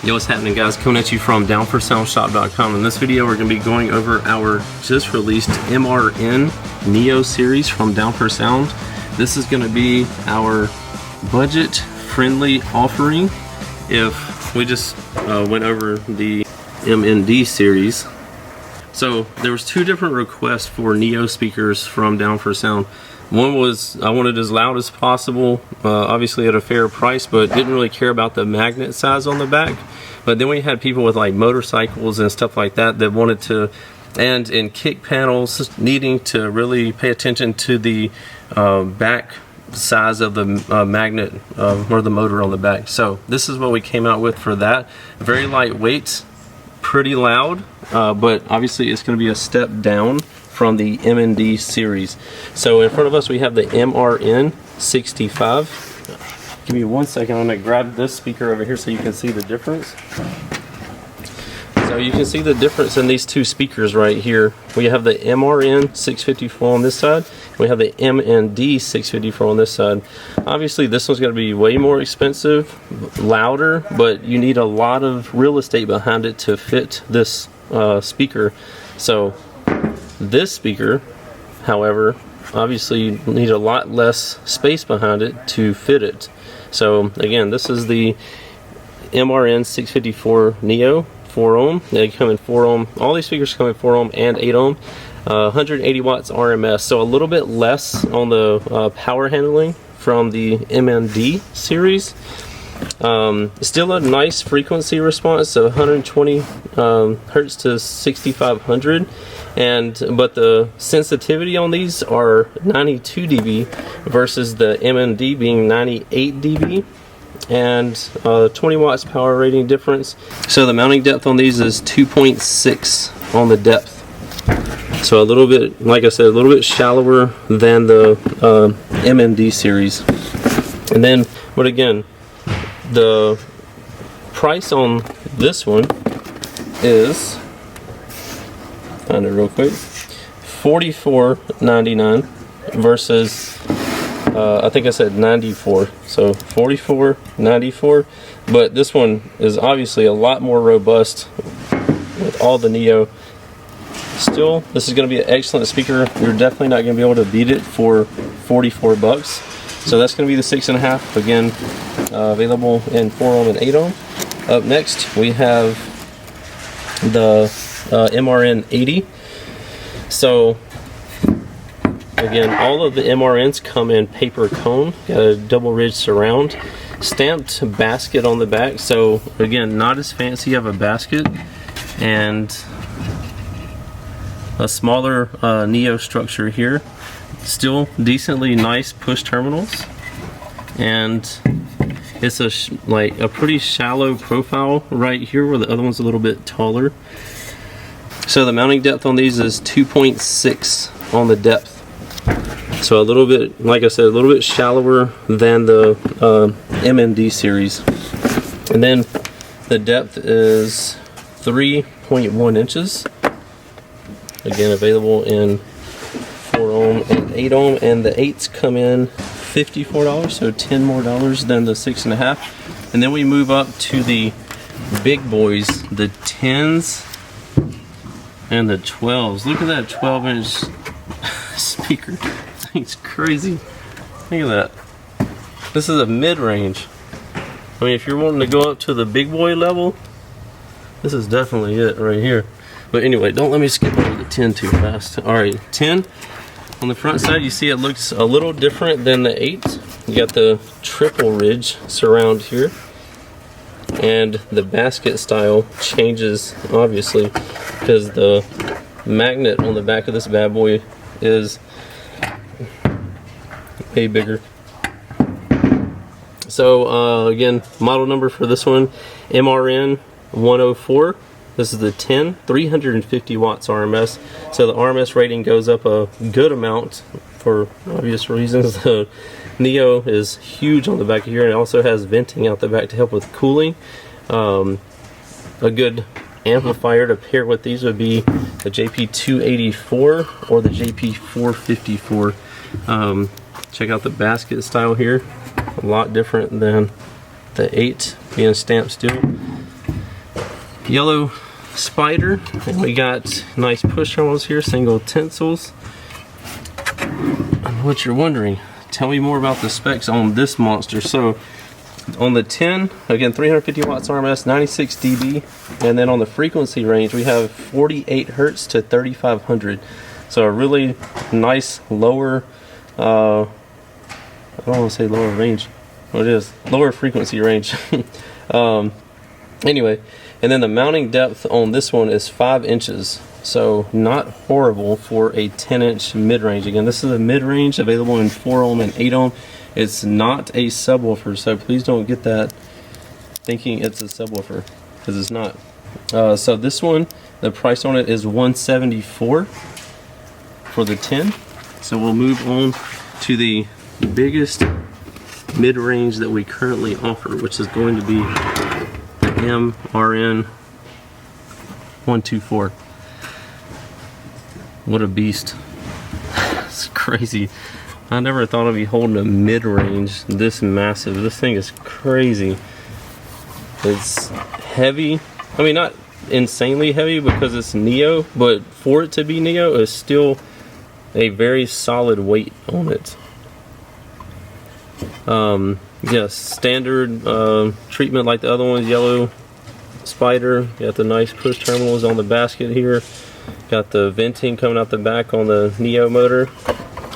Yo, what's happening, guys? Coming at you from downforsoundshop.com. In this video, we're going to be going over our just released MRN Neo series from Down for Sound. This is going to be our budget-friendly offering. If we just went over the MND series. So there was two different requests for Neo speakers from Down for Sound. One was I wanted as loud as possible, obviously at a fair price, but didn't really care about the magnet size on the back. But then we had people with like motorcycles and stuff like that that wanted to, and in kick panels, needing to really pay attention to the back size of the magnet or the motor on the back. So this is what we came out with for that. Very lightweight, pretty loud, but obviously it's going to be a step down from the MND series. So in front of us we have the MRN 65. Give me 1 second, I'm going to grab this speaker over here so you can see the difference. So you can see the difference in these two speakers right here. We have the MRN 654 on this side, and we have the MND 654 on this side. Obviously this one's going to be way more expensive, louder, but you need a lot of real estate behind it to fit this speaker. So this speaker, however, obviously you need a lot less space behind it to fit it. So again, this is the MRN 654 Neo 4 ohm. They come in 4 ohm. All these speakers come in 4 ohm and 8 ohm. 180 watts RMS. So a little bit less on the power handling from the MND series. Still a nice frequency response, so 120 hertz to 6500, but the sensitivity on these are 92 dB versus the MND being 98 dB, and 20 watts power rating difference. So the mounting depth on these is 2.6 on the depth. So a little bit, like I said, a little bit shallower than the MND series. And then, but again, the price on this one is, find it real quick, $44.99 versus I think I said 94, so $44.94. But this one is obviously a lot more robust with all the Neo. Still, this is going to be an excellent speaker. You're definitely not going to be able to beat it for 44 bucks. So that's going to be the 6.5, again, available in 4 ohm and 8 ohm. Up next, we have the MRN 80. So again, all of the MRNs come in paper cone, got a double ridge surround, stamped basket on the back. So again, not as fancy of a basket, and a smaller Neo structure here. Still decently nice push terminals, and it's like a pretty shallow profile right here where the other one's a little bit taller. So the mounting depth on these is 2.6 on the depth. So a little bit, like I said, a little bit shallower than the MND series. And then the depth is 3.1 inches. Again, available in 4 ohm and 8 ohm, and the 8s come in $54, so $10 more than the 6.5. And then we move up to the big boys, the 10s and the 12s. Look at that 12-inch speaker. It's crazy. Look at that. This is a mid-range. I mean, if you're wanting to go up to the big boy level, this is definitely it right here. But anyway, don't let me skip over the 10 too fast. Alright, 10. On the front side, you see it looks a little different than the 8. You got the triple ridge surround here. And the basket style changes, obviously, because the magnet on the back of this bad boy is way bigger. So, again, model number for this one, MRN 104. This is the 10, 350 watts RMS. So the RMS rating goes up a good amount for obvious reasons. The Neo is huge on the back here, and it also has venting out the back to help with cooling. A good amplifier to pair with these would be the JP284 or the JP454. Check out the basket style here. A lot different than the 8 being stamped steel. yellow spider, and we got nice push terminals here, single tensils. And what you're wondering, tell me more about the specs on this monster. So on the 10, again 350 watts RMS, 96 dB, and then on the frequency range we have 48 hertz to 3500. So a really nice lower, I don't want to say lower range, what it is, lower frequency range. Anyway, and then the mounting depth on this one is 5 inches. So not horrible for a 10-inch mid-range. Again, this is a mid-range available in 4 ohm and 8 ohm. It's not a subwoofer, so please don't get that thinking it's a subwoofer, because it's not. So this one, the price on it is $174 for the 10. So we'll move on to the biggest mid-range that we currently offer, which is going to be the MRN 124. What a beast. It's crazy. I never thought I'd be holding a mid-range this massive. This thing is crazy. It's heavy. I mean, not insanely heavy because it's Neo, but for it to be Neo, it's still a very solid weight on it. Yes, standard treatment like the other ones. Yellow spider. Got the nice push terminals on the basket here. Got the venting coming out the back on the Neo motor.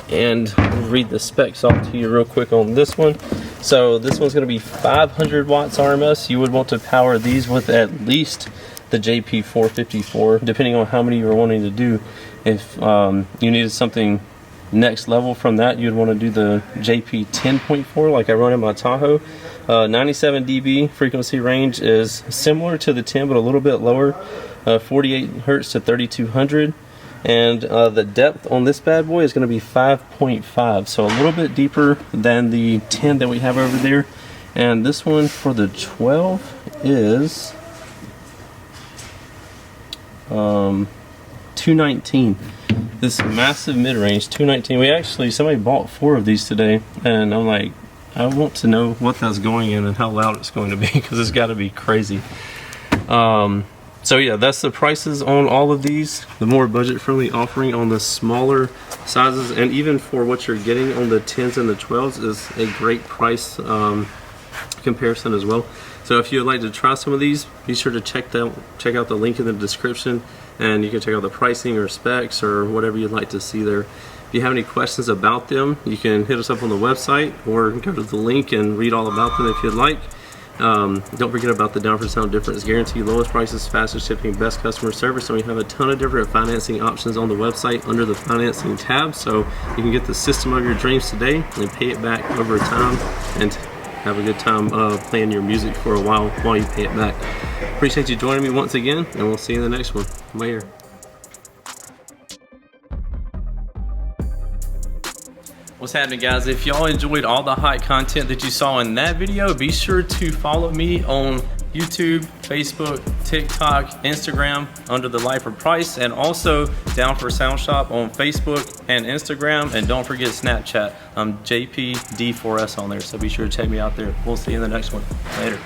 And read the specs off to you real quick on this one. So this one's going to be 500 watts RMS. You would want to power these with at least the JP454, depending on how many you're wanting to do. If you needed something next level from that, you'd want to do the JP 10.4 like I run in my Tahoe. 97 dB frequency range is similar to the 10 but a little bit lower. 48 hertz to 3200. And the depth on this bad boy is going to be 5.5, so a little bit deeper than the 10 that we have over there. And this one for the 12 is 219. This massive mid-range, 219. We actually, somebody bought 4 of these today, and I'm like, I want to know what that's going in and how loud it's going to be, because it's got to be crazy. So yeah, that's the prices on all of these. The more budget-friendly offering on the smaller sizes, and even for what you're getting on the 10s and the 12s, is a great price comparison as well. So if you'd like to try some of these, be sure to check out the link in the description, and you can check out the pricing or specs or whatever you'd like to see there. If you have any questions about them, you can hit us up on the website or go to the link and read all about them if you'd like. Don't forget about the Down for Sound difference guarantee, lowest prices, fastest shipping, best customer service, and we have a ton of different financing options on the website under the financing tab, so you can get the system of your dreams today and pay it back over time and have a good time playing your music for a while you pay it back. Appreciate you joining me once again, and we'll see you in the next one. Later. What's happening, guys? If y'all enjoyed all the hot content that you saw in that video, be sure to follow me on YouTube, Facebook, TikTok, Instagram under the Lifer Price, and also Down for Sound Shop on Facebook and Instagram, and don't forget Snapchat. I'm JPD4S on there, so be sure to check me out there. We'll see you in the next one. Later.